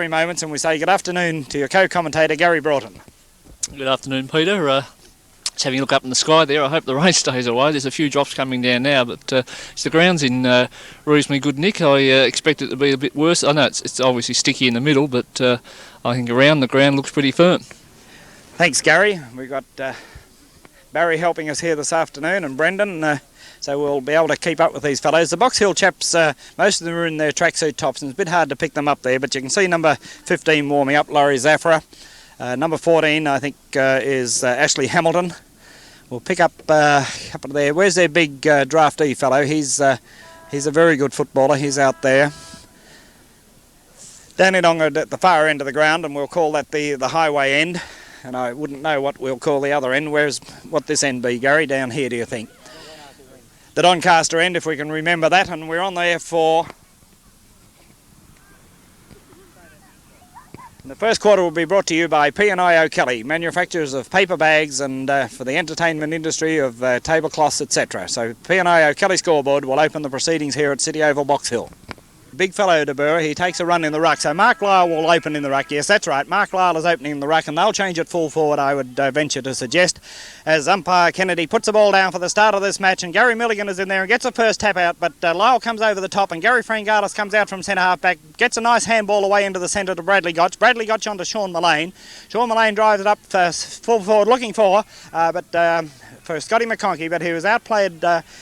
Moments, and we say good afternoon to your co-commentator Gary Broughton. Good afternoon, Peter. Just having a look up in the sky there. I hope the rain stays away. There's a few drops coming down now, but the ground's in reasonably good nick. I expect it to be a bit worse. I know it's obviously sticky in the middle, but I think around the ground looks pretty firm. Thanks, Gary. We've got Barry helping us here this afternoon, and Brendan. So we'll be able to keep up with these fellows. The Box Hill chaps, most of them are in their tracksuit tops, and it's a bit hard to pick them up there, but you can see number 15 warming up, Laurie Zafra. Number 14, I think, is Ashley Hamilton. We'll pick up up there. Where's their big draftee fellow? He's a very good footballer. He's out there. Dandenong at the far end of the ground, and we'll call that the highway end. And I wouldn't know what we'll call the other end. What this end be, Gary? Down here, do you think? The Doncaster end, if we can remember that, and we're on there for... And the first quarter will be brought to you by P&I O'Kelly, manufacturers of paper bags and for the entertainment industry of tablecloths, etc. So P&I O'Kelly scoreboard will open the proceedings here at City Oval Box Hill. Big fellow De Boer, he takes a run in the ruck, so Mark Lyle will open in the ruck. Yes, that's right, Mark Lyle is opening in the ruck, and they'll change it full forward, I would venture to suggest, as umpire Kennedy puts the ball down for the start of this match, and Gary Milligan is in there and gets a first tap out, but Lyle comes over the top, and Gary Frangalis comes out from centre half back, gets a nice handball away into the centre to Bradley Gotch. Bradley Gotch onto Sean Mullane. Sean Mullane drives it up full forward, looking for Scotty McConkey, but he was outplayed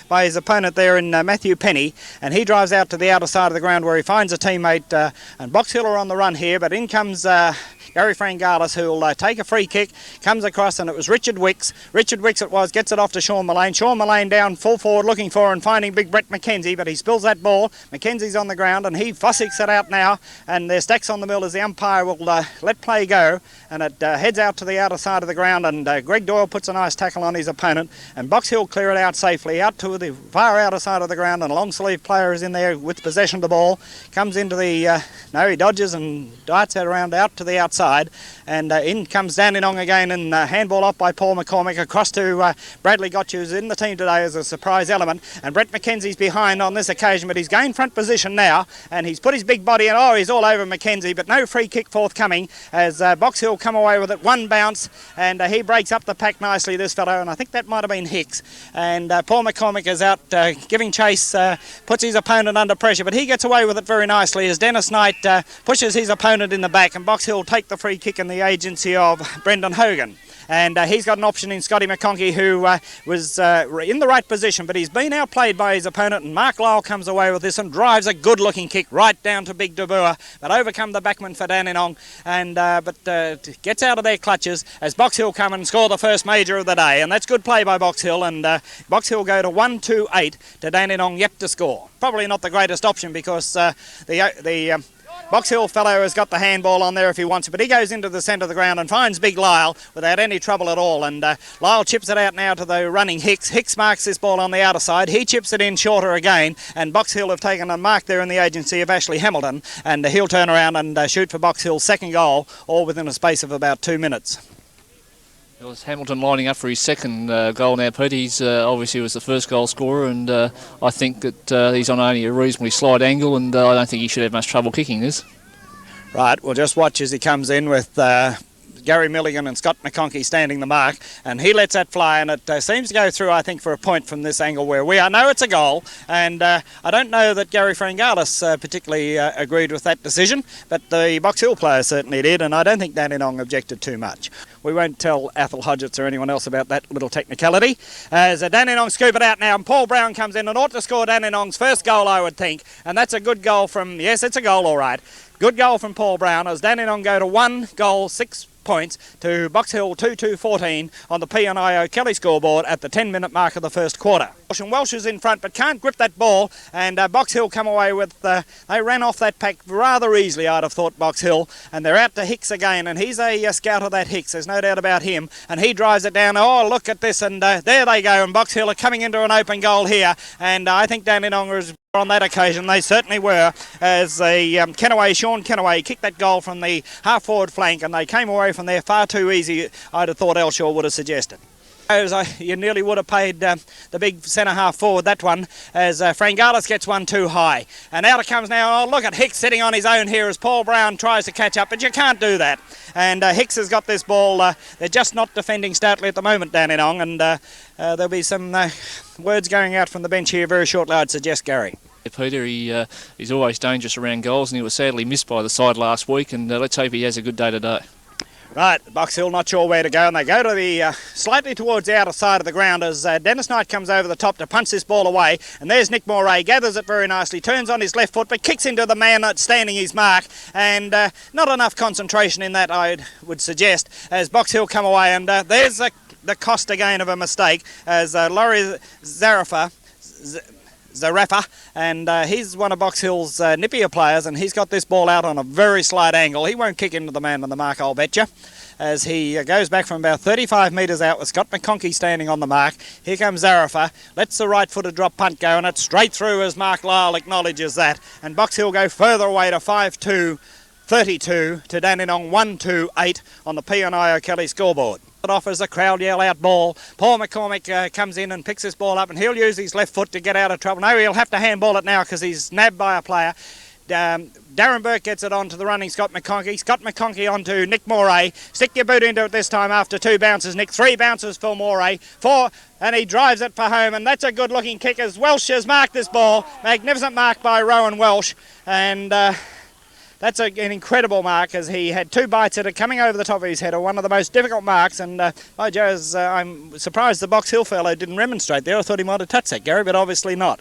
by his opponent there in Matthew Penny, and he drives out to the outer side of the ground where he finds a teammate, and Box Hill are on the run here, but in comes Gary Frangalis, who'll take a free kick, comes across, and it was Richard Wicks. Richard Wicks it was, gets it off to Sean Mullane. Sean Mullane down full forward looking for and finding big Brett McKenzie, but he spills that ball. McKenzie's on the ground, and he fossics it out now, and there's stacks on the mill as the umpire will let play go, and it heads out to the outer side of the ground, and Greg Doyle puts a nice tackle on his opponent, and Box Hill clear it out safely out to the far outer side of the ground, and a long sleeve player is in there with possession of the ball, comes into the he dodges and darts it around out to the outside, and in comes Dandenong again, and handball off by Paul McCormick across to Bradley Gotch, who's in the team today as a surprise element, and Brett McKenzie's behind on this occasion, but he's gained front position now, and he's put his big body in. He's all over McKenzie, but no free kick forthcoming as Box Hill come away with it, one bounce, and he breaks up the pack nicely, this fellow, and I think that might have been Hicks, and Paul McCormick is out giving chase, puts his opponent under pressure, but he gets away with it very nicely as Dennis Knight pushes his opponent in the back, and Box Hill take the free kick in the agency of Brendan Hogan. And he's got an option in Scotty McConkey, who was in the right position, but he's been outplayed by his opponent, and Mark Lyle comes away with this and drives a good-looking kick right down to Big De Boer, but overcome the backman for Dandenong, and gets out of their clutches as Box Hill come and score the first major of the day, and that's good play by Box Hill, and Box Hill go to 1-2-8 to Dandenong yet to score. Probably not the greatest option because the Box Hill fellow has got the handball on there if he wants it, but he goes into the centre of the ground and finds Big Lyle without any trouble at all, and Lyle chips it out now to the running Hicks. Hicks marks this ball on the outer side. He chips it in shorter again, and Box Hill have taken a mark there in the agency of Ashley Hamilton, and he'll turn around and shoot for Box Hill's second goal, all within a space of about 2 minutes. It was Hamilton lining up for his second goal now, Pete. He's obviously was the first goal scorer, and I think that he's on only a reasonably slight angle, and I don't think he should have much trouble kicking this. Right, we'll just watch as he comes in with Gary Milligan and Scott McConkey standing the mark, and he lets that fly, and it seems to go through, I think, for a point from this angle where we are. No, it's a goal, and I don't know that Gary Frangalis particularly agreed with that decision, but the Box Hill player certainly did, and I don't think Dandenong objected too much. We won't tell Athol Hodgetts or anyone else about that little technicality. As Dandenong scoop it out now, and Paul Brown comes in and ought to score Dandenong's first goal, I would think, and that's a good goal from, yes, it's a goal, all right. Good goal from Paul Brown as Dandenong go to 1 goal, 6 points to Box Hill 2-2-14 on the P&I O'Kelly scoreboard at the 10-minute mark of the first quarter. Welsh is in front but can't grip that ball, and Box Hill come away with, they ran off that pack rather easily, I'd have thought, Box Hill, and they're out to Hicks again, and he's a scout of that Hicks, there's no doubt about him, and he drives it down. Oh, look at this, and there they go, and Box Hill are coming into an open goal here, and I think Dandenong is on that occasion. They certainly were, as Sean Kenaway kicked that goal from the half-forward flank, and they came away from there far too easy, I'd have thought Elshaw would have suggested. You nearly would have paid the big centre half forward that one, as Frangalis gets one too high. And out it comes now. Oh, look at Hicks sitting on his own here as Paul Brown tries to catch up, but you can't do that. And Hicks has got this ball. They're just not defending stoutly at the moment, Dandenong, and there'll be some words going out from the bench here very shortly, I'd suggest, Gary. Peter, he's always dangerous around goals, and he was sadly missed by the side last week, and let's hope he has a good day today. Right, Box Hill not sure where to go, and they go to the slightly towards the outer side of the ground as Dennis Knight comes over the top to punch this ball away, and there's Nick Moray, gathers it very nicely, turns on his left foot but kicks into the man that's standing his mark, and not enough concentration in that, I would suggest, as Box Hill come away, and there's the cost again of a mistake as Laurie Zarafa, and he's one of Box Hill's nippier players, and he's got this ball out on a very slight angle. He won't kick into the man on the mark, I'll bet you, as he goes back from about 35 metres out with Scott McConkey standing on the mark. Here comes Zarafa, lets the right-footed drop punt go, and it's straight through as Mark Lyle acknowledges that, and Box Hill go further away to 5-2, 32 to Dandenong 1-2-8 on the P&I O'Kelly scoreboard. It offers a crowd yell out ball. Paul McCormick comes in and picks this ball up, and he'll use his left foot to get out of trouble. No, he'll have to handball it now because he's nabbed by a player. Darren Burke gets it on to the running Scott McConkey. Scott McConkey on to Nick Moray. Stick your boot into it this time after 2 bounces, Nick. 3 bounces for Moray. 4, and he drives it for home, and that's a good looking kick as Welsh has marked this ball. Magnificent mark by Rowan Welsh, and that's an incredible mark as he had 2 bites at it coming over the top of his head, one of the most difficult marks, and by Joe's, I'm surprised the Box Hill fellow didn't remonstrate there. I thought he might have touched that, Gary, but obviously not.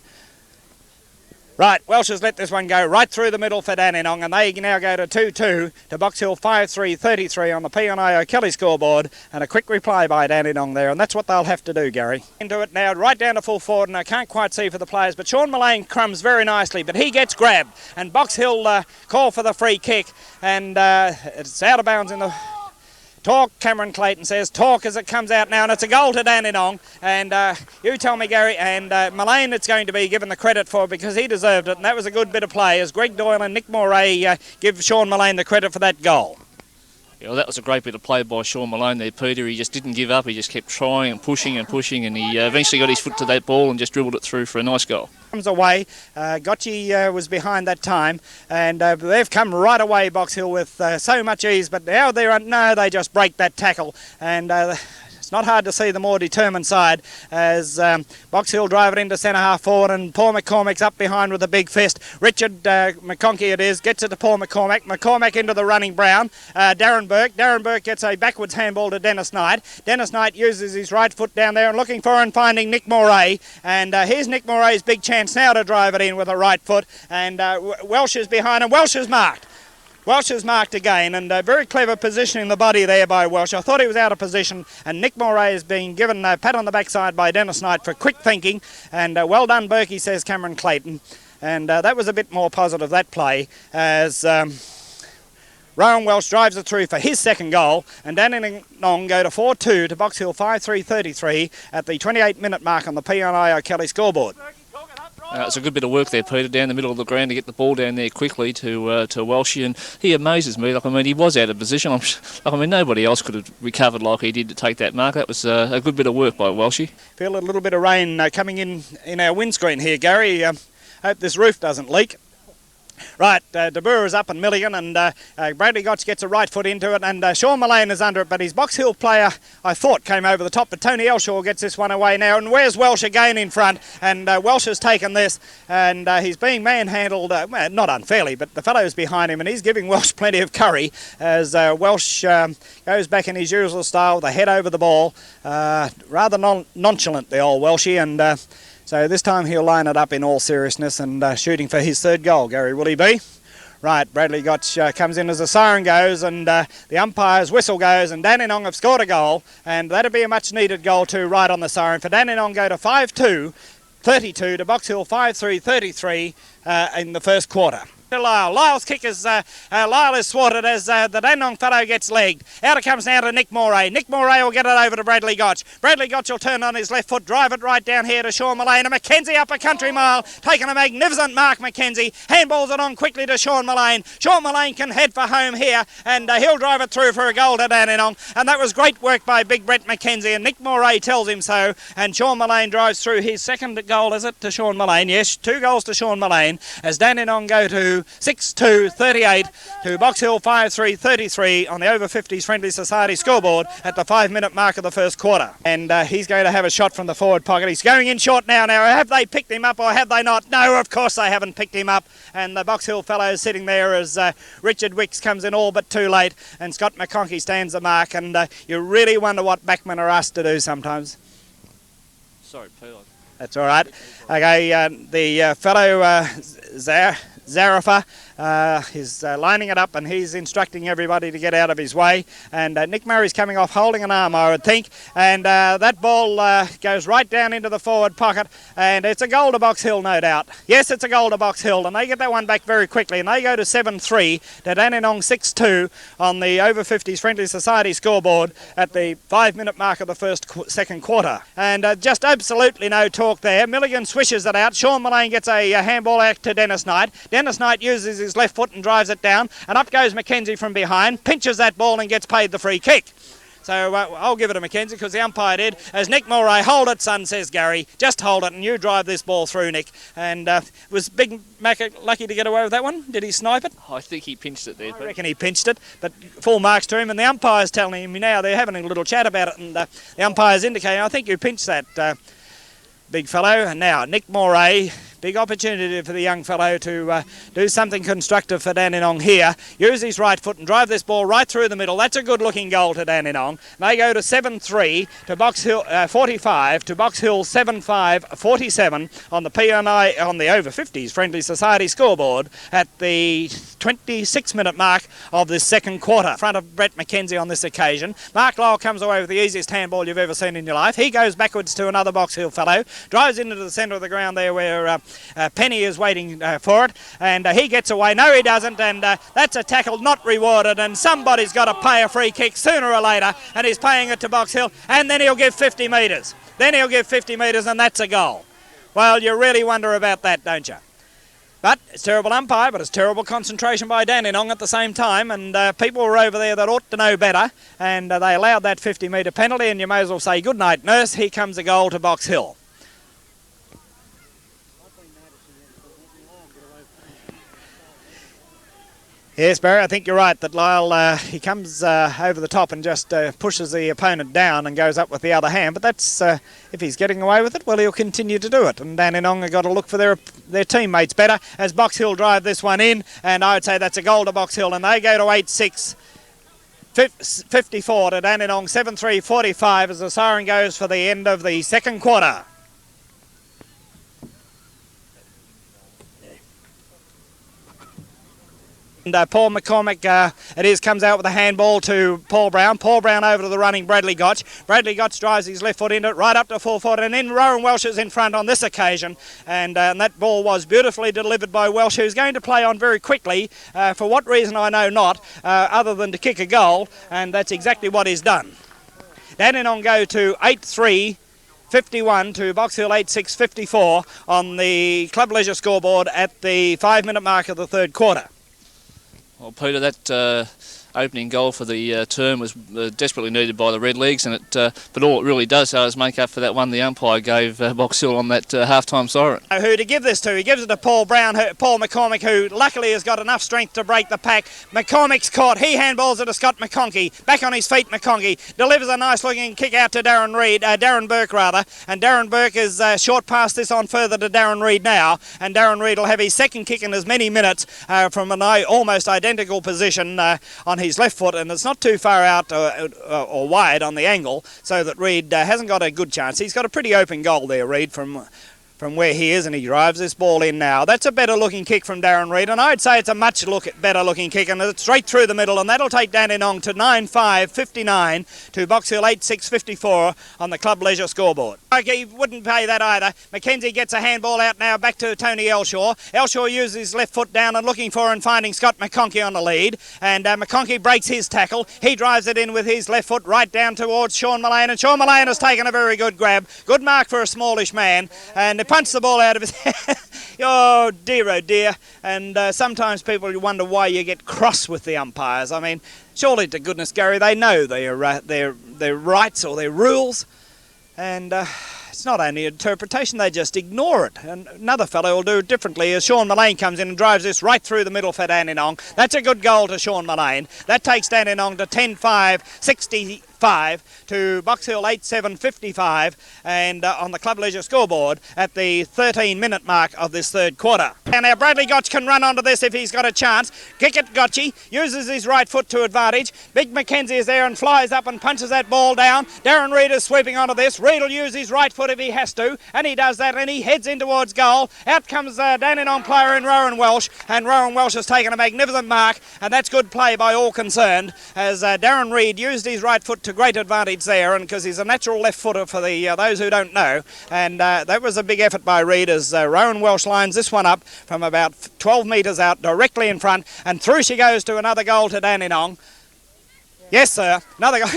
Right, Welsh has let this one go right through the middle for Dandenong, and they now go to 2-2 to Box Hill 5-3, 33 on the P&I O'Kelly scoreboard, and a quick reply by Dandenong there, and that's what they'll have to do, Gary. Into it now, right down to full forward, and I can't quite see for the players, but Sean Mullane crumbs very nicely, but he gets grabbed, and Box Hill call for the free kick, and it's out of bounds in the... Talk, Cameron Clayton says, talk as it comes out now, and it's a goal to Dandenong, and you tell me, Gary, and Mullane it's going to be given the credit for because he deserved it, and that was a good bit of play as Greg Doyle and Nick Moray give Sean Mullane the credit for that goal. Yeah, well, that was a great bit of play by Sean Malone there, Peter. He just didn't give up. He just kept trying and pushing, and he eventually got his foot to that ball and just dribbled it through for a nice goal. Comes away. Gotchi was behind that time, and they've come right away, Box Hill, with so much ease, but now they just break that tackle, and it's not hard to see the more determined side as Box Hill drive it into centre half forward, and Paul McCormick's up behind with a big fist. Richard McConkey it is, gets it to Paul McCormick. McCormick into the running Brown. Darren Burke gets a backwards handball to Dennis Knight. Dennis Knight uses his right foot down there and looking for and finding Nick Moray. And here's Nick Moray's big chance now to drive it in with a right foot. And Welsh is behind, and Welsh is marked. Welsh is marked again, and very clever positioning the body there by Welsh. I thought he was out of position, and Nick Moray is being given a pat on the backside by Dennis Knight for quick thinking, and well done, Berkey, says Cameron Clayton. And that was a bit more positive, that play, as Rowan Welsh drives it through for his second goal, and Dandenong go to 4-2 to Box Hill 5-3, 33 at the 28-minute mark on the P&I O'Kelly scoreboard. It's a good bit of work there, Peter, down the middle of the ground to get the ball down there quickly to Welshie, and he amazes me. He was out of position. Nobody else could have recovered like he did to take that mark. That was a good bit of work by Welshie. Feel a little bit of rain coming in our windscreen here, Gary. Hope this roof doesn't leak. Right, De Boer is up and Milligan, and Bradley Gotch gets a right foot into it, and Sean Mullane is under it, but his Box Hill player, I thought, came over the top, but Tony Elshaw gets this one away now, and where's Welsh again in front, and Welsh has taken this, and he's being manhandled, well, not unfairly, but the fellow's behind him, and he's giving Welsh plenty of curry, as Welsh goes back in his usual style, with the head over the ball, rather nonchalant, the old Welshie, and so this time he'll line it up in all seriousness and shooting for his third goal, Gary, will he be? Right, Bradley Gotch comes in as the siren goes, and the umpire's whistle goes, and Dandenong have scored a goal, and that'll be a much needed goal too, right on the siren. For Dandenong go to 5-2, 32 to Box Hill 5-3, 33 in the first quarter. To Lyle. Lyle's kick is Lyle is thwarted as the Dandenong fellow gets legged. Out it comes now to Nick Moray. Nick Moray will get it over to Bradley Gotch. Bradley Gotch will turn on his left foot, drive it right down here to Sean Mullane. And Mackenzie up a country mile, taking a magnificent mark. Mackenzie handballs it on quickly to Sean Mullane. Sean Mullane can head for home here, and he'll drive it through for a goal to Dandenong. And that was great work by Big Brett Mackenzie, and Nick Moray tells him so. And Sean Mullane drives through his second goal, is it, to Sean Mullane? Yes, 2 goals to Sean Mullane as Dandenong go to 6-2-38 to Box Hill 5-3-33 on the over 50s Friendly Society scoreboard at the 5-minute mark of the first quarter. And he's going to have a shot from the forward pocket. He's going in short now. Have they picked him up or have they not? No, of course they haven't picked him up. And the Box Hill fellow is sitting there as Richard Wicks comes in all but too late, and Scott McConkey stands the mark. And you really wonder what backmen are asked to do sometimes. Sorry, Peter. That's all right. Okay, the fellow Zarafa is lining it up, and he's instructing everybody to get out of his way. And Nick Murray's coming off holding an arm, I would think. And that ball goes right down into the forward pocket, and it's a goal to Box Hill, no doubt. Yes, it's a goal to Box Hill, and they get that one back very quickly, and they go to 7-3 to Dandenong 6-2 on the over 50s Friendly Society scoreboard at the 5-minute mark of the second quarter. And just absolutely no talk there. Milligan swishes it out. Sean Mullane gets a handball out to Dennis Knight. Dennis Knight uses his left foot and drives it down, and up goes Mackenzie from behind, pinches that ball and gets paid the free kick. So I'll give it to Mackenzie because the umpire did. As Nick Moray, hold it, son, says Gary. Just hold it and you drive this ball through, Nick. And was Big Mac lucky to get away with that one? Did he snipe it? I think he pinched it there. I reckon he pinched it, but full marks to him. And the umpire's telling him now, they're having a little chat about it, and the umpire's indicating, I think you pinched that, big fellow. And now Nick Moray, big opportunity for the young fellow to do something constructive for Dandenong here. Use his right foot and drive this ball right through the middle. That's a good looking goal to Dandenong. They go to 7-3 to Box Hill 45 to Box Hill 7-5-47 on the PNI on the over 50s Friendly Society scoreboard at the 26-minute mark of this second quarter. In front of Brett Mackenzie on this occasion. Mark Lyle comes away with the easiest handball you've ever seen in your life. He goes backwards to another Box Hill fellow, drives into the centre of the ground there where Penny is waiting for it, and he gets away. No, he doesn't, and that's a tackle not rewarded, and somebody's got to pay a free kick sooner or later, and he's paying it to Box Hill, and then he'll give 50 metres. Then he'll give 50 metres, and that's a goal. Well, you really wonder about that, don't you? But it's terrible umpire, but it's terrible concentration by Dandenong at the same time, and people were over there that ought to know better, and they allowed that 50-metre penalty, and you may as well say, good night, nurse, here comes a goal to Box Hill. Yes, Barry, I think you're right that Lyle, he comes over the top and just pushes the opponent down and goes up with the other hand. But that's, if he's getting away with it, well, he'll continue to do it. And Dandenong have got to look for their teammates better as Box Hill drive this one in. And I would say that's a goal to Box Hill. And they go to 8-6. 54 to Dandenong, 7-3-45 as the siren goes for the end of the second quarter. And Paul McCormick, comes out with a handball to Paul Brown. Paul Brown over to the running Bradley Gotch. Bradley Gotch drives his left foot into it, right up to full foot, and then Rowan Welsh is in front on this occasion. And that ball was beautifully delivered by Welsh, who's going to play on very quickly. For what reason, I know not, other than to kick a goal, and that's exactly what he's done. Dandenong go to 8-3. 51 to Box Hill 8-6-54 on the Club Leisure scoreboard at the 5-minute mark of the third quarter. Well, Peter, that opening goal for the term was desperately needed by the Red Leagues, and but all it really does is make up for that one the umpire gave Box Hill on that half-time siren. Who to give this to? He gives it to Paul Brown, Paul McCormick, who luckily has got enough strength to break the pack. McCormick's caught. He handballs it to Scott McConkey. Back on his feet, McConkey delivers a nice-looking kick out to Darren Burke, and Darren Burke is short past this on further to Darren Reid now, and Darren Reid will have his second kick in as many minutes from an almost identical position on his left foot, and it's not too far out or wide on the angle, so that Reid hasn't got a good chance. He's got a pretty open goal there, Reid, from from where he is, and he drives this ball in now. That's a better looking kick from Darren Reid, and I'd say it's a much better looking kick, and it's straight through the middle, and that'll take Dandenong to 9.5.59 to Box Hill 8.6.54 on the Club Leisure scoreboard. Okay, he wouldn't pay that either. Mackenzie gets a handball out now back to Tony Elshaw. Elshaw uses his left foot down and looking for and finding Scott McConkey on the lead, and McConkey breaks his tackle. He drives it in with his left foot right down towards Sean Mullane, and Sean Mullane has taken a very good grab. Good mark for a smallish man, and they punch the ball out of his hand. Oh dear. And sometimes people wonder why you get cross with the umpires. I mean, surely to goodness, Gary, they know their rights or their rules, and it's not only interpretation, they just ignore it. And another fellow will do it differently as Sean Mullane comes in and drives this right through the middle for Dandenong. That's a good goal to Sean Mullane. That takes Dandenong to 10.5.65 to Box Hill 8.7.55, and on the Club Leisure scoreboard at the 13-minute mark of this third quarter. And now Bradley Gotch can run onto this if he's got a chance. Kick it, Gotchy uses his right foot to advantage. Big Mackenzie is there and flies up and punches that ball down. Darren Reid is sweeping onto this. Reid will use his right foot if he has to, and he does that, and he heads in towards goal. Out comes Dandenong player in Rowan Welsh, and Rowan Welsh has taken a magnificent mark, and that's good play by all concerned, as Darren Reid used his right foot to great advantage there, and because he's a natural left footer for the those who don't know, and that was a big effort by Reid as Rowan Welsh lines this one up from about 12 metres out directly in front, and through she goes to another goal to Dandenong. Yes, sir, another goal.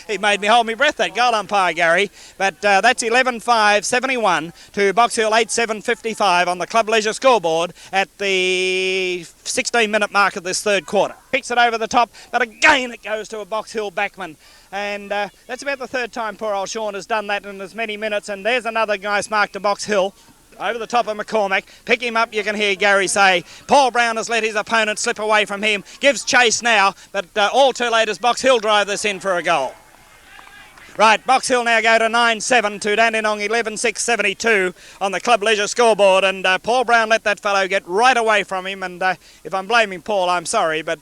He made me hold my breath, that goal umpire, Gary. But that's 11.5.71 to Box Hill 8.7.55 on the Club Leisure scoreboard at the 16-minute mark of this third quarter. Picks it over the top, but again it goes to a Box Hill backman. And that's about the third time poor old Sean has done that in as many minutes. And there's another nice mark to Box Hill. Over the top of McCormack, pick him up, you can hear Gary say. Paul Brown has let his opponent slip away from him, gives chase now, but all too late as Box Hill drive this in for a goal. Right, Box Hill now go to 9.7 to Dandenong 11.6.72 on the Club Leisure scoreboard, and Paul Brown let that fellow get right away from him, and if I'm blaming Paul, I'm sorry, but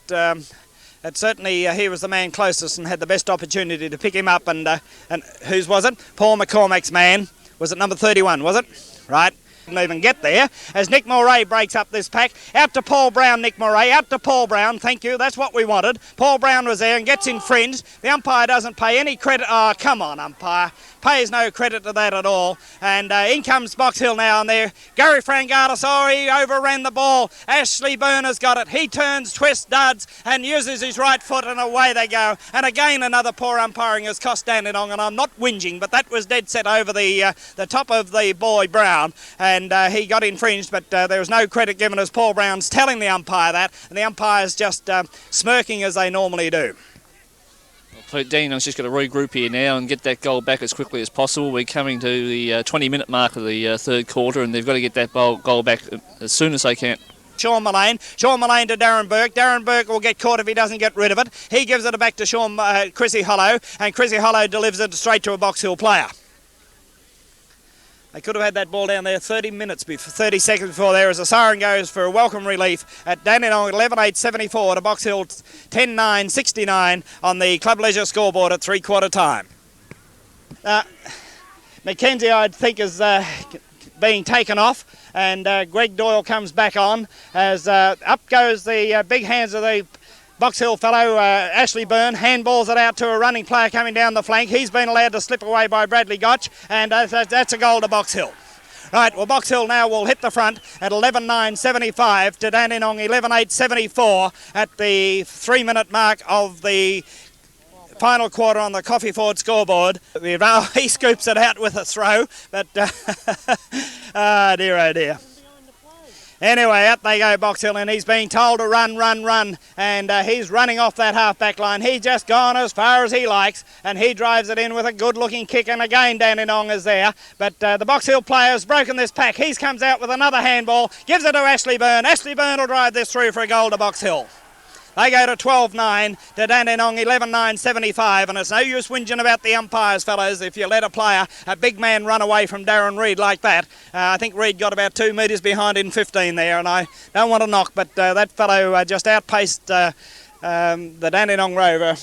certainly he was the man closest and had the best opportunity to pick him up, and whose was it? Paul McCormack's man. Was it number 31, was it? Right. Didn't even get there as Nick Moray breaks up this pack. Out to Paul Brown, Nick Moray. Out to Paul Brown. Thank you. That's what we wanted. Paul Brown was there and gets infringed. The umpire doesn't pay any credit. Oh, come on, umpire. Pays no credit to that at all. And in comes Box Hill now, and there Gary Frangalis, he overran the ball. Ashley Burner's got it. He turns, twists, duds, and uses his right foot, and away they go. And again, another poor umpiring has cost Dandenong, and I'm not whinging, but that was dead set over the top of the boy Brown, and he got infringed, but there was no credit given as Paul Brown's telling the umpire that, and the umpire's just smirking as they normally do. Dandenong's just got to regroup here now and get that goal back as quickly as possible. We're coming to the 20-minute mark of the third quarter, and they've got to get that goal back as soon as they can. Sean Mullane to Darren Burke. Darren Burke will get caught if he doesn't get rid of it. He gives it back to Chrissy Hollow, and Chrissy Hollow delivers it straight to a Box Hill player. They could have had that ball down there 30 seconds before there as the siren goes for a welcome relief at Dandenong 11.8.74 to Box Hill 10.9.69 on the Club Leisure scoreboard at three-quarter time. Mackenzie, I think, is being taken off, and Greg Doyle comes back on as up goes the big hands of the Box Hill fellow, Ashley Byrne, handballs it out to a running player coming down the flank. He's been allowed to slip away by Bradley Gotch, and that's a goal to Box Hill. Right, well, Box Hill now will hit the front at 11.9.75 to Dandenong 11.8.74 at the 3-minute mark of the final quarter on the Coffee Ford scoreboard. He scoops it out with a throw, but oh dear. Anyway, up they go, Box Hill, and he's being told to run, and he's running off that half-back line. He's just gone as far as he likes, and he drives it in with a good-looking kick, and again Dandenong is there. But the Box Hill player has broken this pack. He comes out with another handball, gives it to Ashley Byrne. Ashley Byrne will drive this through for a goal to Box Hill. They go to 12.9 to Dandenong 11.9.75, and it's no use whinging about the umpires, fellows, if you let a big man run away from Darren Reid like that. I think Reid got about 2 metres behind in 15 there, and I don't want to knock, but that fellow just outpaced the Dandenong Rover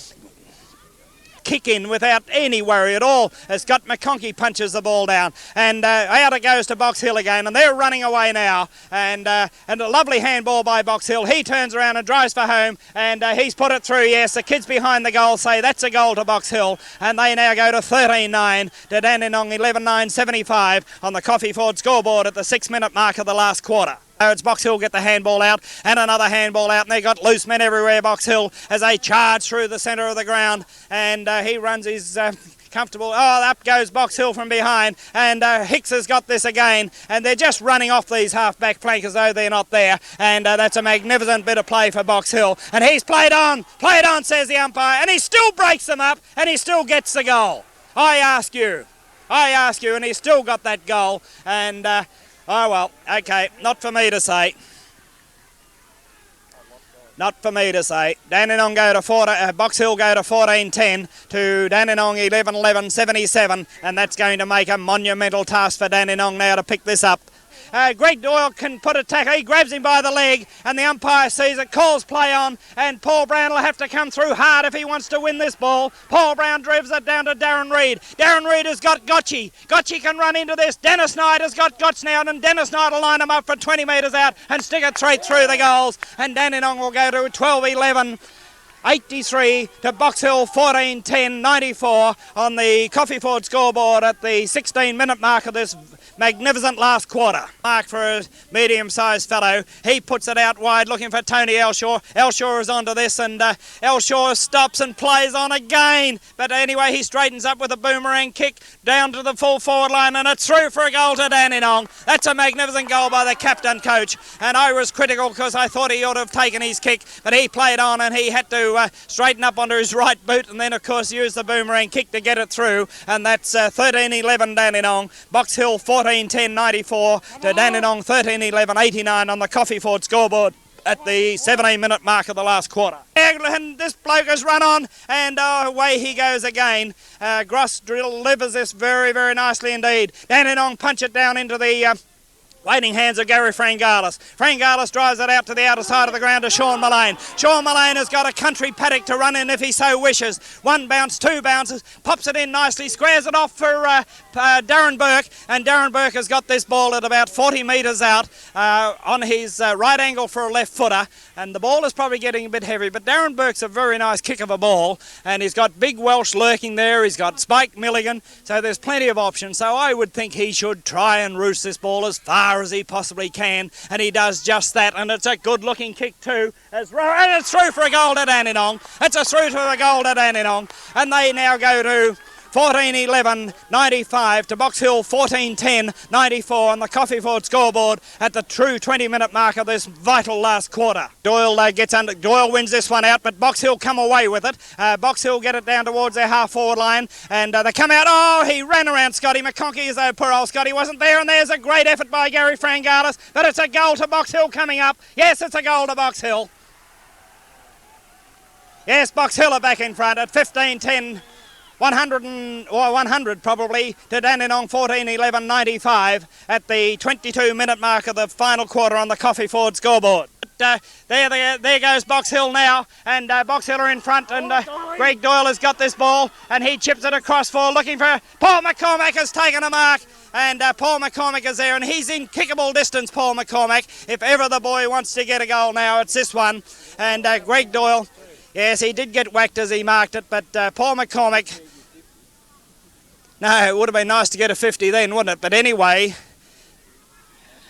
kick in without any worry at all as Scott McConkey punches the ball down, and out it goes to Box Hill again, and they're running away now, and a lovely handball by Box Hill. He turns around and drives for home, and he's put it through. Yes, the kids behind the goal say that's a goal to Box Hill, and they now go to 13-9 to Dandenong 11-9-75 on the Coffee Ford scoreboard at the 6-minute mark of the last quarter. It's Box Hill get the handball out, and another handball out, and they got loose men everywhere, Box Hill, as they charge through the centre of the ground, and he runs his comfortable. Oh, up goes Box Hill from behind, and Hicks has got this again, and they're just running off these half-back flankers though they're not there, and that's a magnificent bit of play for Box Hill, and he's played on, says the umpire, and he still breaks them up, and he still gets the goal. I ask you, and he's still got that goal, and oh well, okay, not for me to say. Not for me to say. Dandenong go to Box Hill go to 14-10 to Dandenong 11-11-77, and that's going to make a monumental task for Dandenong now to pick this up. Greg Doyle can put a tackle. He grabs him by the leg, and the umpire sees it, calls play on, and Paul Brown will have to come through hard if he wants to win this ball. Paul Brown drives it down to Darren Reid. Darren Reid has got Gotchi. Gotchi can run into this. Dennis Knight has got Gotch now, and Dennis Knight will line him up for 20 metres out and stick it straight through the goals, and Dandenong will go to 12-11. 83 to Box Hill 14-10-94 on the Coffee Ford scoreboard at the 16-minute mark of this magnificent last quarter. Mark for a medium-sized fellow. He puts it out wide looking for Tony Elshaw. Elshaw is onto this, and Elshaw stops and plays on again. But anyway, he straightens up with a boomerang kick down to the full forward line, and it's through for a goal to Dandenong. That's a magnificent goal by the captain coach, and I was critical because I thought he ought to have taken his kick, but he played on and he had to straighten up onto his right boot, and then of course use the boomerang kick to get it through, and that's 13-11 Dandenong. Box Hill 14-10-94 to Dandenong 13-11-89 on the Coffee Ford scoreboard at the 17-minute mark of the last quarter. And this bloke has run on, and away he goes again. Gross delivers this very, very nicely indeed. Dandenong punch it down into the waiting hands of Gary Frangalis. Frangalis drives it out to the outer side of the ground to Sean Mullane. Sean Mullane has got a country paddock to run in if he so wishes. One bounce, two bounces, pops it in nicely, squares it off for Darren Burke, and Darren Burke has got this ball at about 40 metres out on his right angle for a left footer, and the ball is probably getting a bit heavy, but Darren Burke's a very nice kick of a ball, and he's got Big Welsh lurking there, he's got Spike Milligan, so there's plenty of options, so I would think he should try and roost this ball as far as he possibly can, and he does just that, and it's a good looking kick too, and it's through for a goal to Dandenong. It's a through to a goal to Dandenong, and they now go to 14-11-95 to Box Hill 14-10-94 on the Coffee Ford scoreboard at the true 20-minute mark of this vital last quarter. Doyle Doyle wins this one out, but Box Hill come away with it. Box Hill get it down towards their half-forward line, and they come out. Oh, he ran around Scotty McConkey as though poor old Scotty wasn't there, and there's a great effort by Gary Frangalis, but it's a goal to Box Hill coming up. Yes, it's a goal to Box Hill. Yes, Box Hill are back in front at 15-10. 100 probably to Dandenong 14-11-95 at the 22-minute mark of the final quarter on the Coffee Ford scoreboard. There goes Box Hill now, and Box Hill are in front, and Greg Doyle has got this ball, and he chips it across for looking for Paul McCormack has taken a mark, and Paul McCormack is there, and he's in kickable distance, Paul McCormack. If ever the boy wants to get a goal now, it's this one, and Greg Doyle, yes, he did get whacked as he marked it, but Paul McCormack, no, it would have been nice to get a 50 then, wouldn't it? But anyway,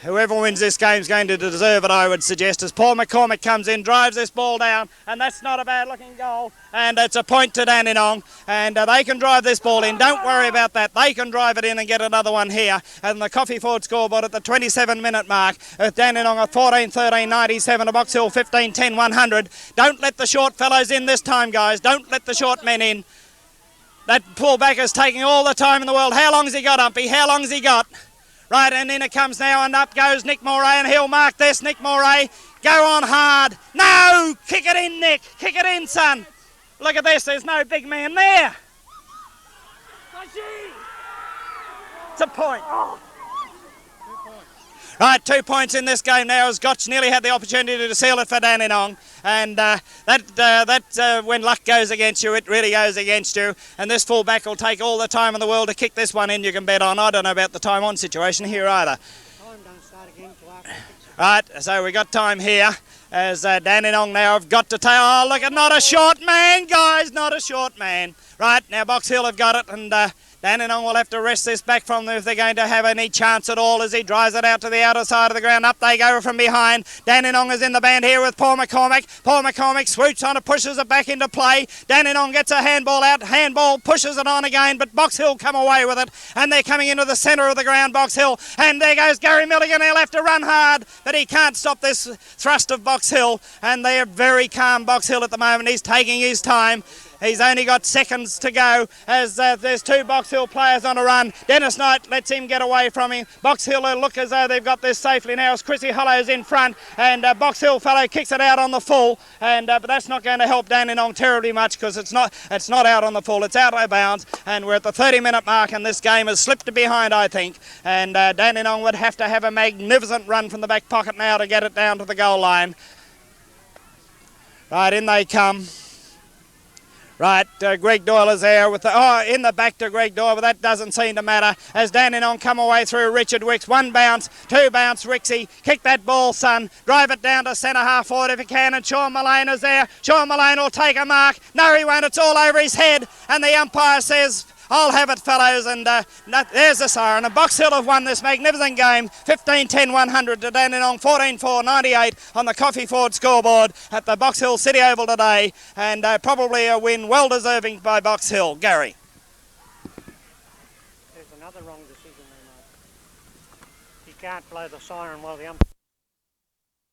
whoever wins this game is going to deserve it, I would suggest, as Paul McCormack comes in, drives this ball down, and that's not a bad-looking goal, and it's a point to Dandenong, and they can drive this ball in. Don't worry about that. They can drive it in and get another one here, and the Coffee Ford scoreboard at the 27-minute mark, with Dandenong at 14-13-97, to Box Hill 15-10-100. Don't let the short fellows in this time, guys. Don't let the short men in. That pullback is taking all the time in the world. How long has he got, Umpy? How long has he got? Right, and in it comes now, and up goes Nick Moray, and he'll mark this. Nick Moray, go on hard. No! Kick it in, Nick. Kick it in, son. Look at this. There's no big man there. It's a point. Right, 2 points in this game now as Gotch nearly had the opportunity to seal it for Dandenong. And when luck goes against you, it really goes against you. And this fullback will take all the time in the world to kick this one in, you can bet on. I don't know about the time on situation here either. Time don't start again till after. Right, so we got time here as Dandenong now have got to take... Oh, look at not a short man, guys, not a short man. Right, now Box Hill have got it, and Dandenong will have to wrest this back from them if they're going to have any chance at all as he drives it out to the outer side of the ground. Up they go from behind. Dandenong is in the band here with Paul McCormick. Paul McCormick swoops on it, pushes it back into play. Dandenong gets a handball out. Handball pushes it on again, but Box Hill come away with it. And they're coming into the centre of the ground, Box Hill. And there goes Gary Milligan. He'll have to run hard, but he can't stop this thrust of Box Hill. And they're very calm, Box Hill, at the moment. He's taking his time. He's only got seconds to go as there's 2 Box Hill players on a run. Dennis Knight lets him get away from him. Box Hill look as though they've got this safely now as Chrissy Hollow's in front, and Box Hill fellow kicks it out on the full, and but that's not going to help Dandenong terribly much because it's not out on the full, it's out of bounds, and we're at the 30-minute mark and this game has slipped behind, I think, and Dandenong would have to have a magnificent run from the back pocket now to get it down to the goal line. Right, in they come. Right, Greg Doyle is there with in the back to Greg Doyle, but that doesn't seem to matter as Dandenong come away through Richard Wicks. 1 bounce, 2 bounce, Rixie. Kick that ball, son. Drive it down to centre half forward if you can, and Sean Mullane is there. Sean Mullane will take a mark. No, he won't. It's all over his head, and the umpire says, I'll have it, fellows, and there's the siren. And Box Hill have won this magnificent game, 15-10-100 to Dandenong, 14-4-98 on the Coffee Ford scoreboard at the Box Hill City Oval today, and probably a win well deserving by Box Hill. Gary. There's another wrong decision they made. You can't blow the siren while the umpire...